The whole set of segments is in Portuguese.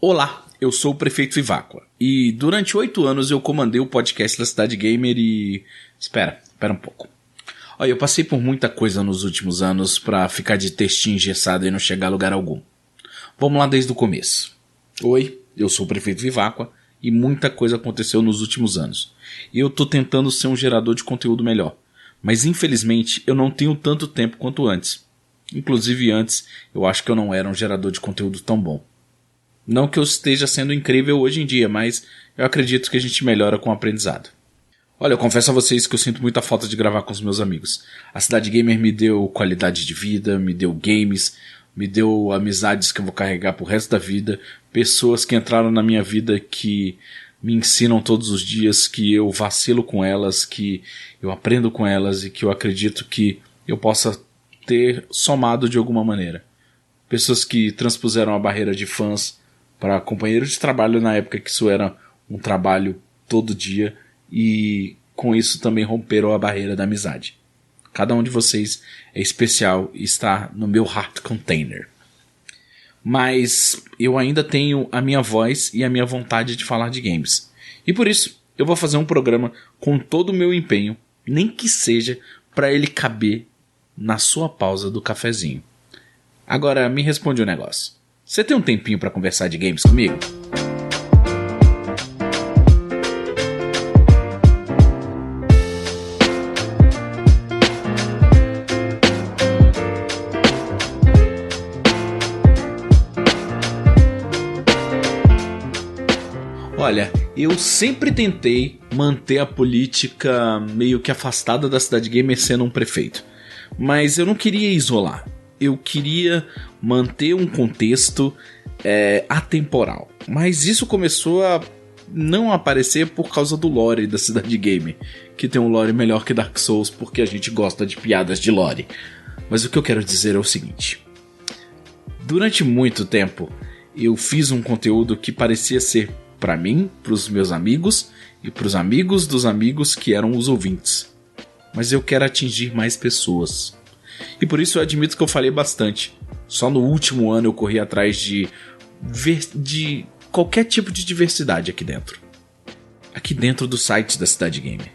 Olá, eu sou o Prefeito Viváqua e durante 8 anos eu comandei o podcast da Cidade Gamer e... Espera um pouco. Olha, eu passei por muita coisa nos últimos anos pra ficar de textinho engessado e não chegar a lugar algum. Vamos lá desde o começo. Oi, eu sou o Prefeito Viváqua e muita coisa aconteceu nos últimos anos. E eu tô tentando ser um gerador de conteúdo melhor. Mas infelizmente eu não tenho tanto tempo quanto antes. Inclusive antes eu acho que eu não era um gerador de conteúdo tão bom. Não que eu esteja sendo incrível hoje em dia, mas eu acredito que a gente melhora com o aprendizado. Olha, eu confesso a vocês que eu sinto muita falta de gravar com os meus amigos. A Cidade Gamer me deu qualidade de vida, me deu games, me deu amizades que eu vou carregar pro resto da vida, pessoas que entraram na minha vida que me ensinam todos os dias, que eu vacilo com elas, que eu aprendo com elas e que eu acredito que eu possa ter somado de alguma maneira. Pessoas que transpuseram a barreira de fãs para companheiros de trabalho na época que isso era um trabalho todo dia e com isso também romperam a barreira da amizade. Cada um de vocês é especial e está no meu heart container. Mas eu ainda tenho a minha voz e a minha vontade de falar de games. E por isso eu vou fazer um programa com todo o meu empenho, nem que seja para ele caber na sua pausa do cafezinho. Agora me responde um negócio. Você tem um tempinho para conversar de games comigo? Olha, eu sempre tentei manter a política meio que afastada da Cidade Gamer sendo um prefeito. Mas eu não queria isolar. Eu queria manter um contexto atemporal. Mas isso começou a não aparecer por causa do lore da Cidade Gamer, que tem um lore melhor que Dark Souls porque a gente gosta de piadas de lore. Mas o que eu quero dizer é o seguinte. Durante muito tempo eu fiz um conteúdo que parecia ser para mim, para os meus amigos e para os amigos dos amigos que eram os ouvintes. Mas eu quero atingir mais pessoas. E por isso eu admito que eu falei bastante. Só no último ano eu corri atrás de qualquer tipo de diversidade aqui dentro. Aqui dentro do site da Cidade Gamer.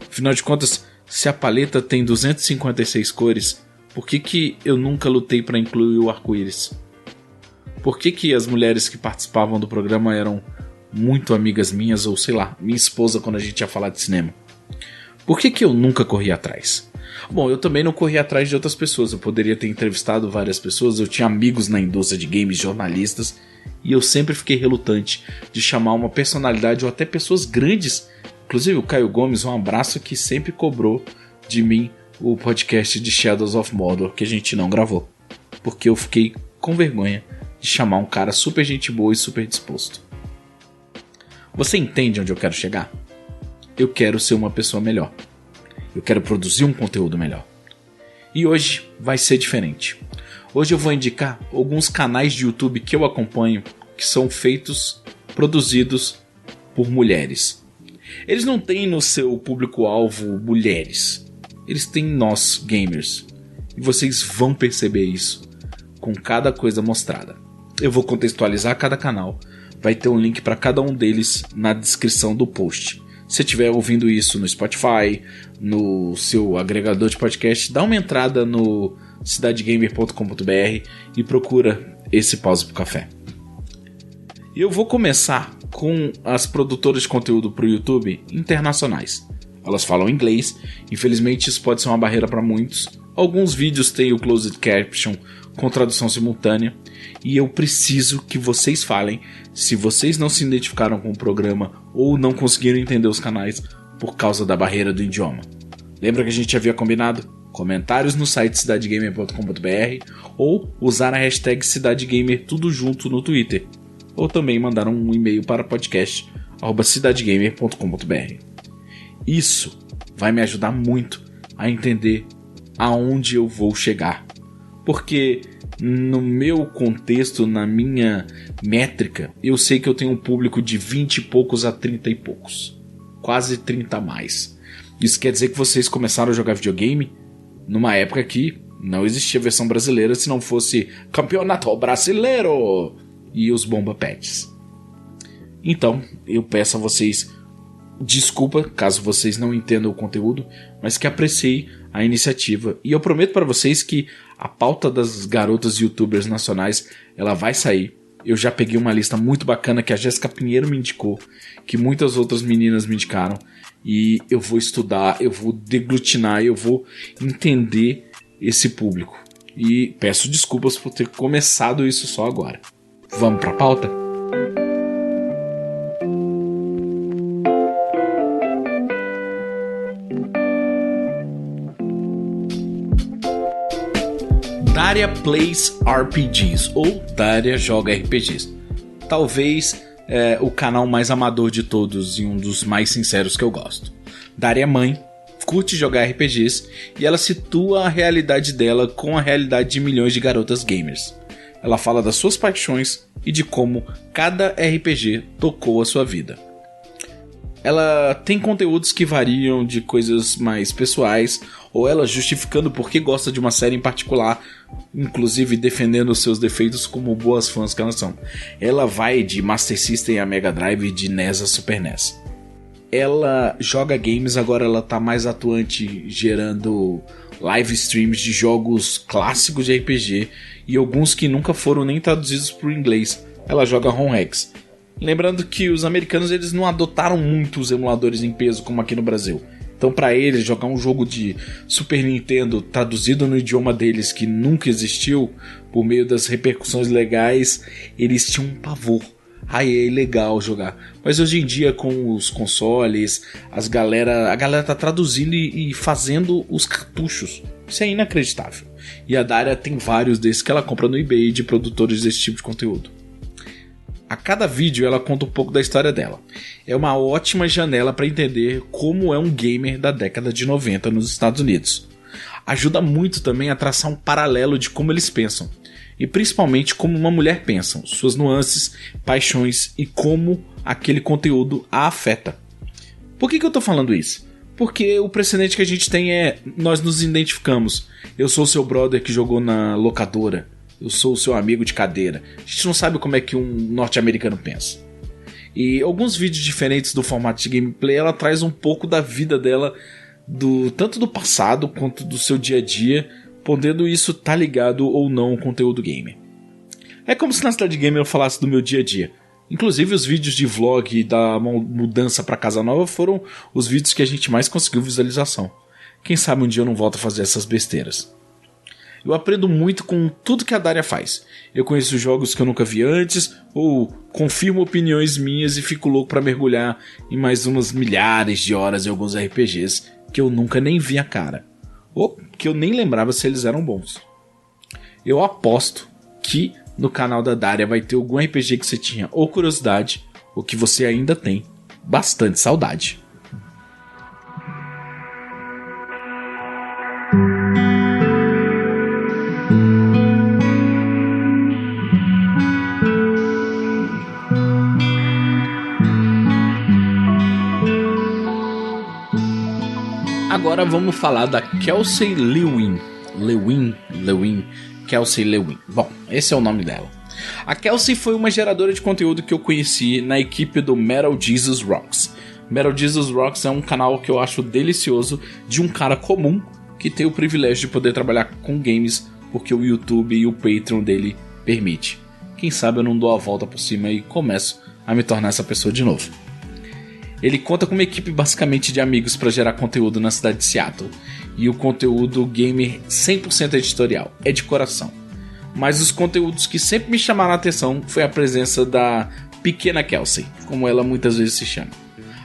Afinal de contas, se a paleta tem 256 cores, por que eu nunca lutei para incluir o arco-íris? Por que as mulheres que participavam do programa eram muito amigas minhas, ou sei lá, minha esposa quando a gente ia falar de cinema? Por que eu nunca corri atrás? Bom, eu também não corri atrás de outras pessoas. Eu poderia ter entrevistado várias pessoas. Eu tinha amigos na indústria de games, jornalistas. E eu sempre fiquei relutante de chamar uma personalidade ou até pessoas grandes. Inclusive o Caio Gomes, um abraço, que sempre cobrou de mim o podcast de Shadows of Mordor, que a gente não gravou. Porque eu fiquei com vergonha de chamar um cara super gente boa e super disposto. Você entende onde eu quero chegar? Eu quero ser uma pessoa melhor. Eu quero produzir um conteúdo melhor. E hoje vai ser diferente. Hoje eu vou indicar alguns canais de YouTube que eu acompanho, que são produzidos por mulheres. Eles não têm no seu público-alvo mulheres. Eles têm nós, gamers. E vocês vão perceber isso com cada coisa mostrada. Eu vou contextualizar cada canal. Vai ter um link para cada um deles na descrição do post. Se você estiver ouvindo isso no Spotify, no seu agregador de podcast, dá uma entrada no cidadegamer.com.br e procura esse Pausa pro Café. E eu vou começar com as produtoras de conteúdo para o YouTube internacionais. Elas falam inglês, infelizmente isso pode ser uma barreira para muitos. Alguns vídeos têm o closed caption com tradução simultânea. E eu preciso que vocês falem se vocês não se identificaram com o programa ou não conseguiram entender os canais por causa da barreira do idioma. Lembra que a gente havia combinado? Comentários no site cidadegamer.com.br ou usar a hashtag cidadegamer tudo junto no Twitter. Ou também mandar um e-mail para podcast@cidadegamer.com.br. Isso vai me ajudar muito a entender aonde eu vou chegar. Porque no meu contexto, na minha métrica, eu sei que eu tenho um público de 20 e poucos a 30 e poucos. Quase 30 a mais. Isso quer dizer que vocês começaram a jogar videogame numa época que não existia versão brasileira se não fosse Campeonato Brasileiro. e os Bomba Pets. Então, eu peço a vocês desculpa caso vocês não entendam o conteúdo, mas que apreciem a iniciativa. E eu prometo para vocês que a pauta das garotas youtubers nacionais, ela vai sair. Eu já peguei uma lista muito bacana que a Jéssica Pinheiro me indicou, que muitas outras meninas me indicaram, e eu vou estudar, eu vou deglutinar, eu vou entender esse público. E peço desculpas por ter começado isso só agora. Vamos pra pauta? Daria Plays RPGs, ou Daria Joga RPGs. Talvez o canal mais amador de todos e um dos mais sinceros que eu gosto. Daria é mãe, curte jogar RPGs e ela situa a realidade dela com a realidade de milhões de garotas gamers. Ela fala das suas paixões e de como cada RPG tocou a sua vida. Ela tem conteúdos que variam de coisas mais pessoais, ou ela justificando por que gosta de uma série em particular, inclusive defendendo os seus defeitos como boas fãs que elas são. Ela vai de Master System a Mega Drive e de NES a Super NES. Ela joga games, agora ela tá mais atuante gerando live streams de jogos clássicos de RPG e alguns que nunca foram nem traduzidos para o inglês. Ela joga home hacks. Lembrando que os americanos eles não adotaram muito os emuladores em peso como aqui no Brasil. Então para eles jogar um jogo de Super Nintendo traduzido no idioma deles que nunca existiu, por meio das repercussões legais, eles tinham um pavor. É legal jogar. Mas hoje em dia com os consoles, a galera tá traduzindo e fazendo os cartuchos. Isso é inacreditável. E a Daria tem vários desses que ela compra no eBay de produtores desse tipo de conteúdo. A cada vídeo ela conta um pouco da história dela. É uma ótima janela para entender como é um gamer da década de 90 nos Estados Unidos. Ajuda muito também a traçar um paralelo de como eles pensam. E principalmente como uma mulher pensa, suas nuances, paixões e como aquele conteúdo a afeta. Por que eu tô falando isso? Porque o precedente que a gente tem é nós nos identificamos. Eu sou o seu brother que jogou na locadora. Eu sou o seu amigo de cadeira. A gente não sabe como é que um norte-americano pensa. E alguns vídeos diferentes do formato de gameplay, ela traz um pouco da vida dela, tanto do passado quanto do seu dia a dia, podendo isso estar ligado ou não ao conteúdo gamer. É como se na Cidade Gamer eu falasse do meu dia a dia. Inclusive os vídeos de vlog da mudança para casa nova foram os vídeos que a gente mais conseguiu visualização. Quem sabe um dia eu não volto a fazer essas besteiras. Eu aprendo muito com tudo que a Daria faz. Eu conheço jogos que eu nunca vi antes, ou confirmo opiniões minhas e fico louco para mergulhar em mais umas milhares de horas em alguns RPGs que eu nunca nem vi a cara. Ou que eu nem lembrava se eles eram bons. Eu aposto que no canal da Daria vai ter algum RPG que você tinha ou curiosidade, ou que você ainda tem bastante saudade. Agora vamos falar da Kelsey Lewin. Kelsey Lewin. Bom, esse é o nome dela. A Kelsey foi uma geradora de conteúdo que eu conheci na equipe do Metal Jesus Rocks. Metal Jesus Rocks é um canal que eu acho delicioso de um cara comum que tem o privilégio de poder trabalhar com games porque o YouTube e o Patreon dele permite. Quem sabe eu não dou a volta por cima e começo a me tornar essa pessoa de novo. Ele conta com uma equipe basicamente de amigos para gerar conteúdo na cidade de Seattle. E o conteúdo gamer 100% editorial, é de coração. Mas os conteúdos que sempre me chamaram a atenção foi a presença da Pequena Kelsey, como ela muitas vezes se chama.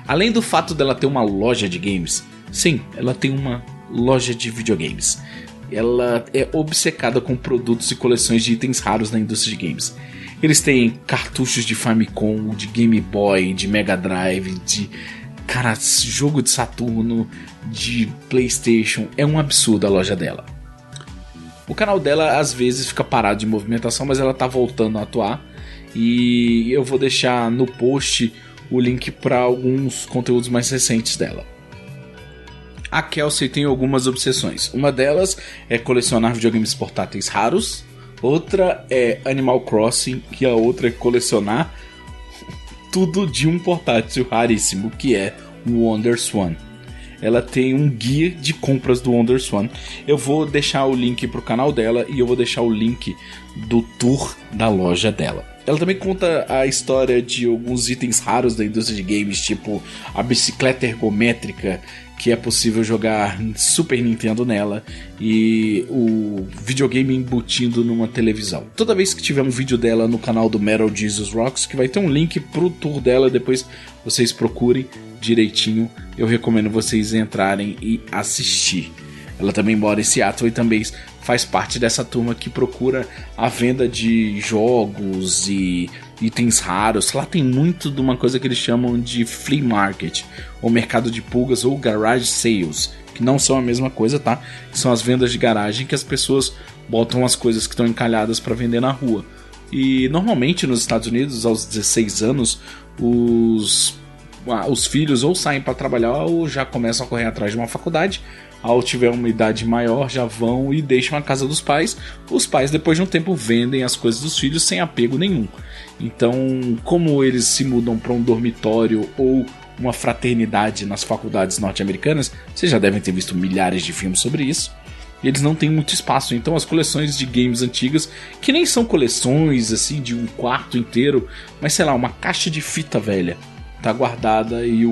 Além do fato dela ter uma loja de games, sim, ela tem uma loja de videogames. Ela é obcecada com produtos e coleções de itens raros na indústria de games. Eles têm cartuchos de Famicom, de Game Boy, de Mega Drive, de jogo de Saturno, de PlayStation. É um absurdo a loja dela. O canal dela às vezes fica parado de movimentação, mas ela tá voltando a atuar. E eu vou deixar no post o link para alguns conteúdos mais recentes dela. A Kelsey tem algumas obsessões. Uma delas é colecionar videogames portáteis raros, Outra é Animal Crossing, que a outra é colecionar tudo de um portátil raríssimo, que é o WonderSwan. Ela tem um guia de compras do WonderSwan. Eu vou deixar o link pro canal dela e eu vou deixar o link do tour da loja dela. Ela também conta a história de alguns itens raros da indústria de games, tipo a bicicleta ergométrica, que é possível jogar Super Nintendo nela, e o videogame embutido numa televisão. Toda vez que tiver um vídeo dela no canal do Metal Jesus Rocks, que vai ter um link pro tour dela, depois vocês procurem direitinho, eu recomendo vocês entrarem e assistir. Ela também mora em Seattle e também faz parte dessa turma que procura a venda de jogos e itens raros. Lá tem muito de uma coisa que eles chamam de flea market, ou mercado de pulgas, ou garage sales, que não são a mesma coisa, tá? São as vendas de garagem que as pessoas botam as coisas que estão encalhadas para vender na rua. E normalmente nos Estados Unidos, aos 16 anos, os filhos ou saem para trabalhar ou já começam a correr atrás de uma faculdade. Ao tiver uma idade maior, já vão e deixam a casa dos pais. Os pais, depois de um tempo, vendem as coisas dos filhos sem apego nenhum. Então, como eles se mudam para um dormitório ou uma fraternidade nas faculdades norte-americanas, vocês já devem ter visto milhares de filmes sobre isso, e eles não têm muito espaço. Então as coleções de games antigas, que nem são coleções assim de um quarto inteiro, mas sei lá, uma caixa de fita velha, tá guardada e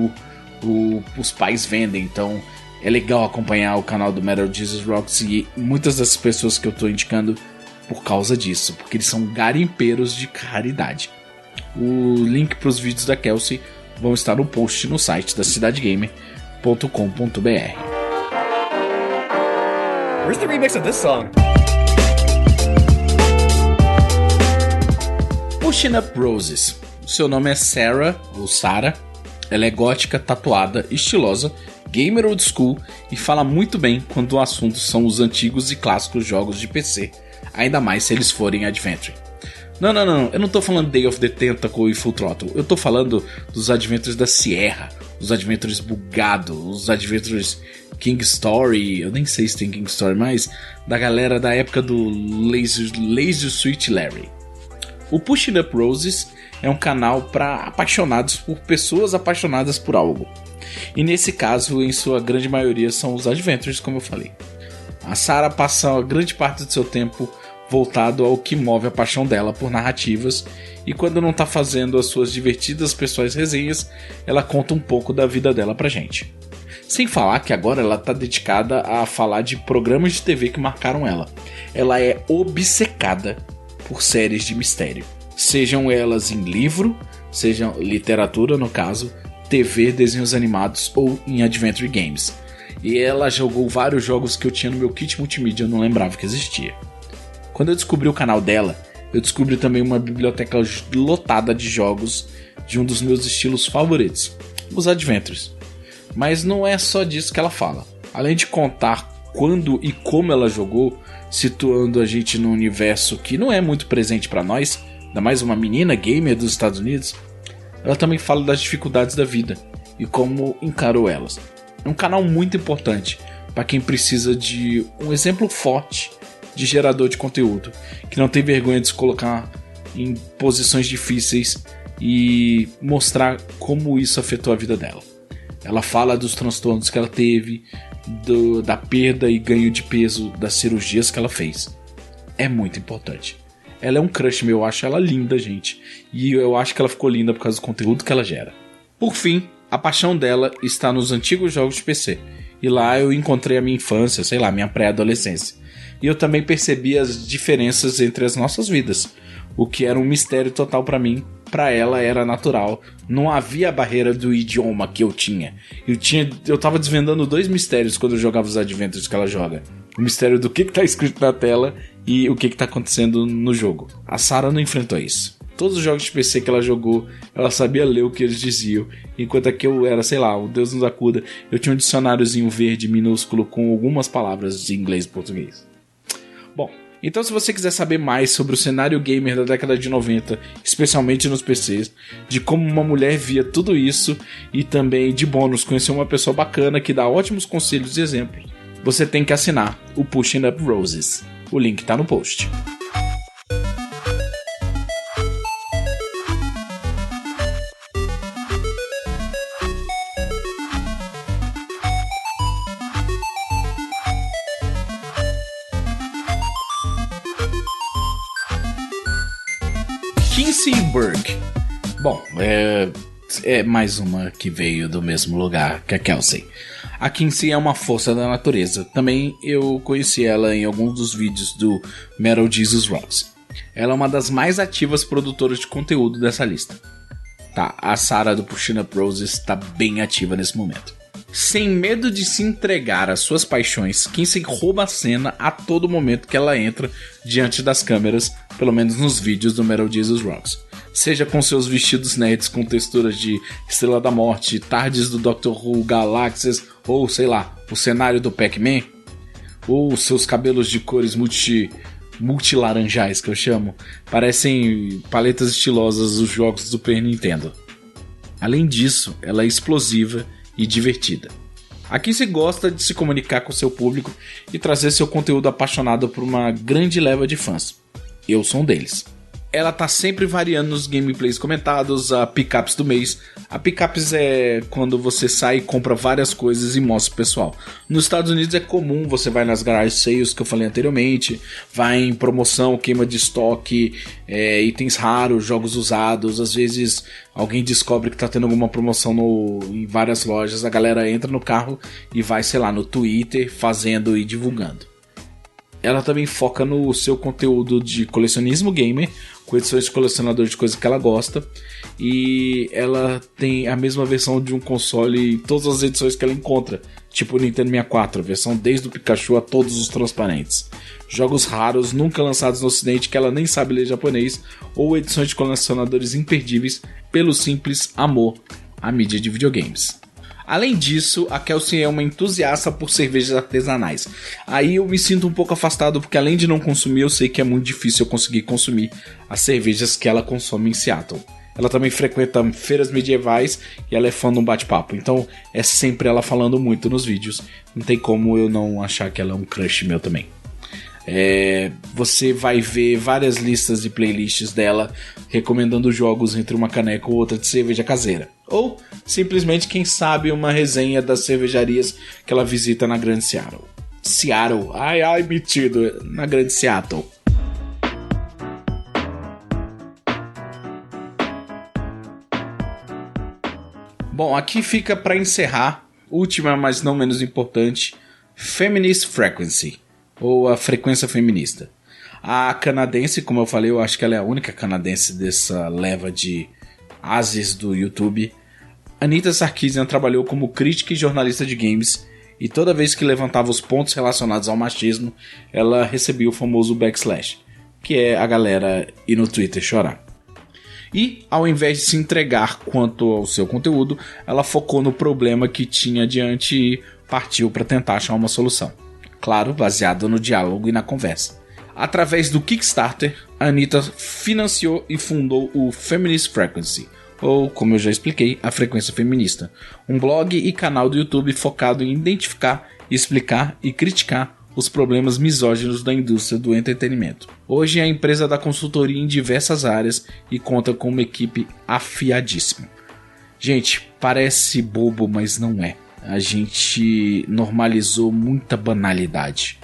os pais vendem. Então é legal acompanhar o canal do Metal Jesus Rocks e muitas das pessoas que eu tô indicando por causa disso, porque eles são garimpeiros de raridade. O link para os vídeos da Kelsey vão estar no post no site da cidadegamer.com.br. Where's the remix of this song? Pushing Up Roses. O seu nome é Sarah, ou Sarah. Ela é gótica, tatuada, estilosa, gamer old school e fala muito bem quando o assunto são os antigos e clássicos jogos de PC, ainda mais se eles forem Adventure. Não, eu não tô falando Day of the Tentacle e Full Throttle, eu tô falando dos Adventures da Sierra, os Adventures bugados, os Adventures King Story, eu nem sei se tem King Story, mas da galera da época do Lazy Sweet Larry. O Pushing Up Roses é um canal para apaixonados por pessoas apaixonadas por algo. E nesse caso, em sua grande maioria, são os Adventures, como eu falei. A Sarah passa a grande parte do seu tempo voltado ao que move a paixão dela por narrativas, e quando não está fazendo as suas divertidas pessoais resenhas, ela conta um pouco da vida dela pra gente. Sem falar que agora ela está dedicada a falar de programas de TV que marcaram ela. Ela é obcecada por séries de mistério. Sejam elas em livro, sejam literatura no caso, TV, desenhos animados ou em Adventure Games. E ela jogou vários jogos que eu tinha no meu kit multimídia e eu não lembrava que existia. Quando eu descobri o canal dela, eu descobri também uma biblioteca lotada de jogos de um dos meus estilos favoritos, os Adventures. Mas não é só disso que ela fala. Além de contar quando e como ela jogou, situando a gente num universo que não é muito presente para nós, ainda mais uma menina gamer dos Estados Unidos, ela também fala das dificuldades da vida e como encarou elas. É um canal muito importante para quem precisa de um exemplo forte de gerador de conteúdo, que não tem vergonha de se colocar em posições difíceis e mostrar como isso afetou a vida dela. Ela fala dos transtornos que ela teve, da perda e ganho de peso das cirurgias que ela fez. É muito importante. Ela é um crush meu, eu acho ela linda, gente. E eu acho que ela ficou linda por causa do conteúdo que ela gera. Por fim, a paixão dela está nos antigos jogos de PC. E lá eu encontrei a minha infância, sei lá, minha pré-adolescência. E eu também percebi as diferenças entre as nossas vidas. O que era um mistério total pra mim, pra ela era natural. Não havia a barreira do idioma que eu tinha. Eu tava desvendando 2 mistérios quando eu jogava os Adventures que ela joga. O mistério do que tá escrito na tela e o que tá acontecendo no jogo. A Sarah não enfrentou isso. Todos os jogos de PC que ela jogou, ela sabia ler o que eles diziam. Enquanto aqui eu era, sei lá, o Deus nos acuda, eu tinha um dicionáriozinho verde minúsculo com algumas palavras de inglês e português. Bom, então se você quiser saber mais sobre o cenário gamer da década de 90, especialmente nos PCs, de como uma mulher via tudo isso e também de bônus conhecer uma pessoa bacana que dá ótimos conselhos e exemplos, você tem que assinar o Pushing Up Roses. O link tá no post. Kinsey Burke. Bom, é mais uma que veio do mesmo lugar que a Kelsey. A Kinsey é uma força da natureza. Também eu conheci ela em alguns dos vídeos do Metal Jesus Rocks. Ela é uma das mais ativas produtoras de conteúdo dessa lista. Tá, a Sarah do Pushing Up Roses está bem ativa nesse momento. Sem medo de se entregar às suas paixões, Kinsey rouba a cena a todo momento que ela entra diante das câmeras, pelo menos nos vídeos do Metal Jesus Rocks. Seja com seus vestidos nerds com texturas de Estrela da Morte, tardes do Doctor Who, galáxias, ou sei lá, o cenário do Pac-Man, ou seus cabelos de cores multilaranjais, que eu chamo, parecem paletas estilosas dos jogos do Super Nintendo. Além disso, ela é explosiva e divertida. Aqui se gosta de se comunicar com seu público e trazer seu conteúdo apaixonado por uma grande leva de fãs. Eu sou um deles. Ela tá sempre variando nos gameplays comentados, a pickups do mês. A pickups é quando você sai e compra várias coisas e mostra pro pessoal. Nos Estados Unidos é comum, você vai nas garage sales que eu falei anteriormente, vai em promoção, queima de estoque, itens raros, jogos usados. Às vezes alguém descobre que tá tendo alguma promoção em várias lojas, a galera entra no carro e vai, sei lá, no Twitter fazendo e divulgando. Ela também foca no seu conteúdo de colecionismo gamer, com edições de colecionador de coisas que ela gosta. E ela tem a mesma versão de um console em todas as edições que ela encontra. Tipo o Nintendo 64, a versão desde o Pikachu a todos os transparentes. Jogos raros, nunca lançados no ocidente, que ela nem sabe ler japonês. Ou edições de colecionadores imperdíveis pelo simples amor à mídia de videogames. Além disso, a Kelsey é uma entusiasta por cervejas artesanais. Aí eu me sinto um pouco afastado, porque além de não consumir, eu sei que é muito difícil eu conseguir consumir as cervejas que ela consome em Seattle. Ela também frequenta feiras medievais e ela é fã de um bate-papo. Então é sempre ela falando muito nos vídeos. Não tem como eu não achar que ela é um crush meu também. Você vai ver várias listas de playlists dela recomendando jogos entre uma caneca ou outra de cerveja caseira. Ou simplesmente, quem sabe, uma resenha das cervejarias que ela visita na Grande Seattle. Ai, metido, na Grande Seattle. Bom, aqui fica para encerrar, última, mas não menos importante, Feminist Frequency, ou a frequência feminista. A canadense, como eu falei, eu acho que ela é a única canadense dessa leva de ases do YouTube. Anita Sarkeesian trabalhou como crítica e jornalista de games, e toda vez que levantava os pontos relacionados ao machismo, ela recebia o famoso backslash, que é a galera ir no Twitter chorar. E, ao invés de se entregar quanto ao seu conteúdo, ela focou no problema que tinha adiante e partiu para tentar achar uma solução. Claro, baseado no diálogo e na conversa. Através do Kickstarter, a Anita financiou e fundou o Feminist Frequency, ou, como eu já expliquei, a frequência feminista, um blog e canal do YouTube focado em identificar, explicar e criticar os problemas misóginos da indústria do entretenimento. Hoje é a empresa da consultoria em diversas áreas e conta com uma equipe afiadíssima. Gente, parece bobo, mas não é. A gente normalizou muita banalidade.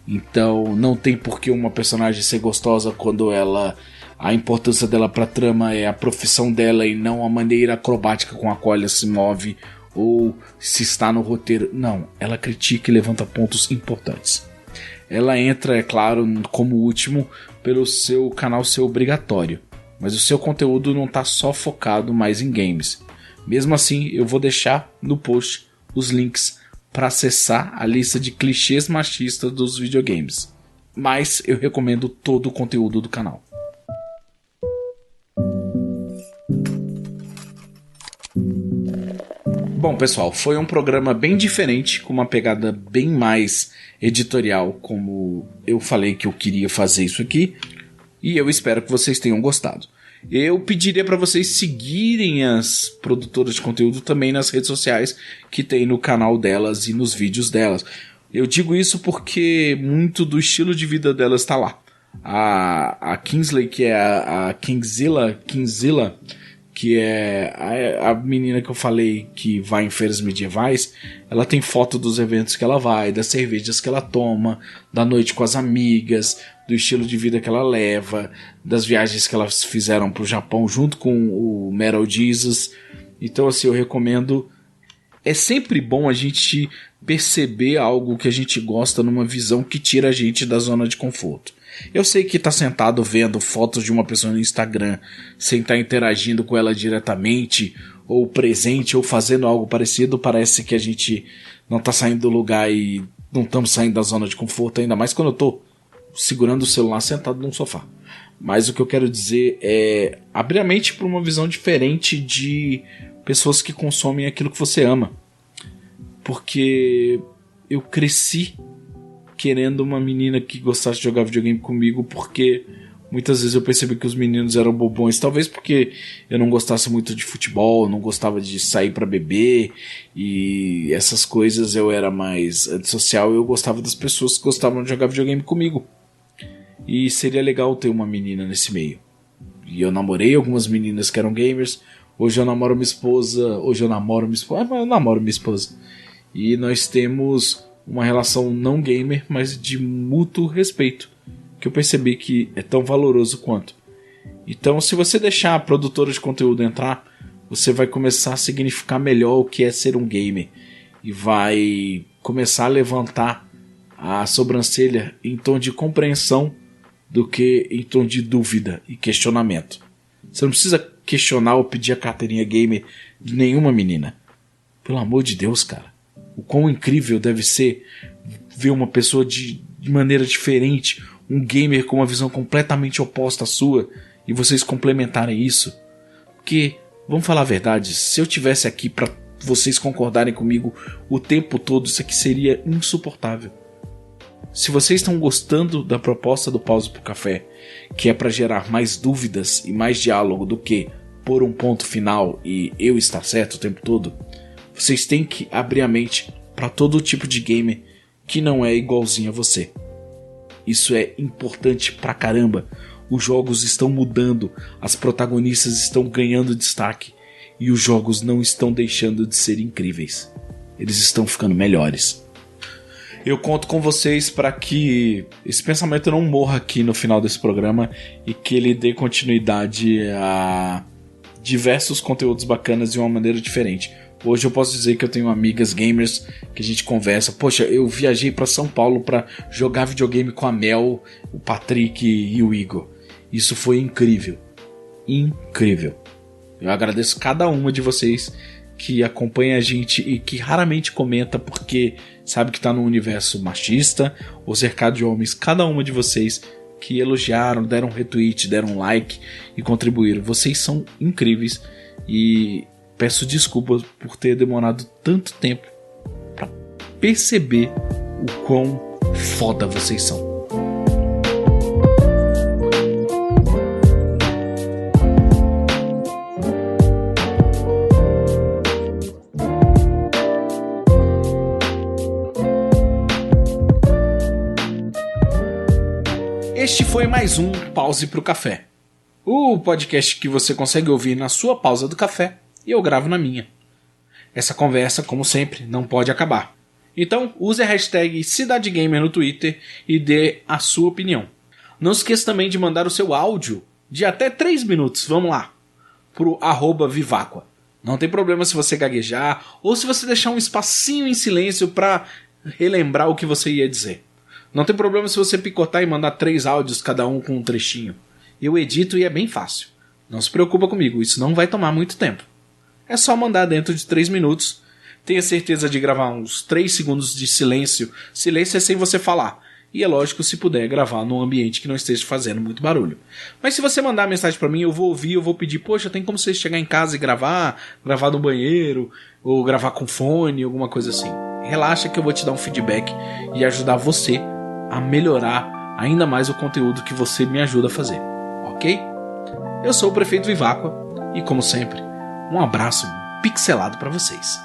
Então não tem por que uma personagem ser gostosa quando a importância dela pra trama é a profissão dela e não a maneira acrobática com a qual ela se move ou se está no roteiro. Não, ela critica e levanta pontos importantes. Ela entra, é claro, como último, pelo seu canal ser obrigatório, mas o seu conteúdo não está só focado mais em games. Mesmo assim, eu vou deixar no post os links para acessar a lista de clichês machistas dos videogames, mas eu recomendo todo o conteúdo do canal. Bom, pessoal, foi um programa bem diferente, com uma pegada bem mais editorial, como eu falei que eu queria fazer isso aqui, e eu espero que vocês tenham gostado. Eu pediria para vocês seguirem as produtoras de conteúdo também nas redes sociais que tem no canal delas e nos vídeos delas. Eu digo isso porque muito do estilo de vida delas está lá. A Kingsley, que é a Kingzilla, que é a menina que eu falei que vai em feiras medievais, ela tem foto dos eventos que ela vai, das cervejas que ela toma, da noite com as amigas, do estilo de vida que ela leva, das viagens que elas fizeram pro Japão junto com o Metal Jesus. Então assim, eu recomendo. É sempre bom a gente perceber algo que a gente gosta numa visão que tira a gente da zona de conforto. Eu sei que tá sentado vendo fotos de uma pessoa no Instagram sem estar interagindo com ela diretamente, ou presente, ou fazendo algo parecido, parece que a gente não tá saindo do lugar e não estamos saindo da zona de conforto, ainda mais quando eu tô segurando o celular sentado num sofá. Mas o que eu quero dizer é abrir a mente para uma visão diferente de pessoas que consomem aquilo que você ama. Porque eu cresci querendo uma menina que gostasse de jogar videogame comigo, porque muitas vezes eu percebi que os meninos eram bobões, talvez porque eu não gostasse muito de futebol, não gostava de sair pra beber e essas coisas, eu era mais antissocial e eu gostava das pessoas que gostavam de jogar videogame comigo. E seria legal ter uma menina nesse meio. E eu namorei algumas meninas que eram gamers, hoje eu namoro minha esposa, eu namoro minha esposa. E nós temos uma relação não gamer, mas de mútuo respeito, que eu percebi que é tão valoroso quanto. Então, se você deixar a produtora de conteúdo entrar, você vai começar a significar melhor o que é ser um gamer e vai começar a levantar a sobrancelha em tom de compreensão do que em tom de dúvida e questionamento. Você não precisa questionar ou pedir a carteirinha gamer de nenhuma menina. Pelo amor de Deus, cara. O quão incrível deve ser ver uma pessoa de maneira diferente, um gamer com uma visão completamente oposta à sua, e vocês complementarem isso. Porque, vamos falar a verdade, se eu tivesse aqui para vocês concordarem comigo o tempo todo, isso aqui seria insuportável. Se vocês estão gostando da proposta do Pause pro Café, que é para gerar mais dúvidas e mais diálogo do que pôr um ponto final e eu estar certo o tempo todo, vocês têm que abrir a mente para todo tipo de gamer que não é igualzinho a você. Isso é importante pra caramba. Os jogos estão mudando, as protagonistas estão ganhando destaque e os jogos não estão deixando de ser incríveis. Eles estão ficando melhores. Eu conto com vocês para que esse pensamento não morra aqui no final desse programa e que ele dê continuidade a diversos conteúdos bacanas de uma maneira diferente. Hoje eu posso dizer que eu tenho amigas gamers que a gente conversa. Poxa, eu viajei para São Paulo para jogar videogame com a Mel, o Patrick e o Igor. Isso foi incrível. Incrível. Eu agradeço cada uma de vocês que acompanha a gente e que raramente comenta porque sabe que tá num universo machista ou cercado de homens. Cada uma de vocês que elogiaram, deram retweet, deram like e contribuíram. Vocês são incríveis e peço desculpas por ter demorado tanto tempo para perceber o quão foda vocês são. Este foi mais um Pause pro Café. O podcast que você consegue ouvir na sua pausa do café e eu gravo na minha. Essa conversa, como sempre, não pode acabar. Então, use a hashtag CidadeGamer no Twitter e dê a sua opinião. Não esqueça também de mandar o seu áudio de até 3 minutos, vamos lá, pro @Viváqua. Não tem problema se você gaguejar ou se você deixar um espacinho em silêncio para relembrar o que você ia dizer. Não tem problema se você picotar e mandar 3 áudios, cada um com um trechinho. Eu edito e é bem fácil. Não se preocupa comigo, isso não vai tomar muito tempo. É só mandar dentro de 3 minutos. Tenha certeza de gravar uns 3 segundos de silêncio. Silêncio é sem você falar. E é lógico, se puder, gravar num ambiente que não esteja fazendo muito barulho. Mas se você mandar mensagem pra mim, eu vou ouvir, eu vou pedir, poxa, tem como você chegar em casa e gravar no banheiro, ou gravar com fone, alguma coisa assim. Relaxa que eu vou te dar um feedback e ajudar você a melhorar ainda mais o conteúdo que você me ajuda a fazer. Ok? Eu sou o Prefeito Viváqua e, como sempre, um abraço pixelado para vocês.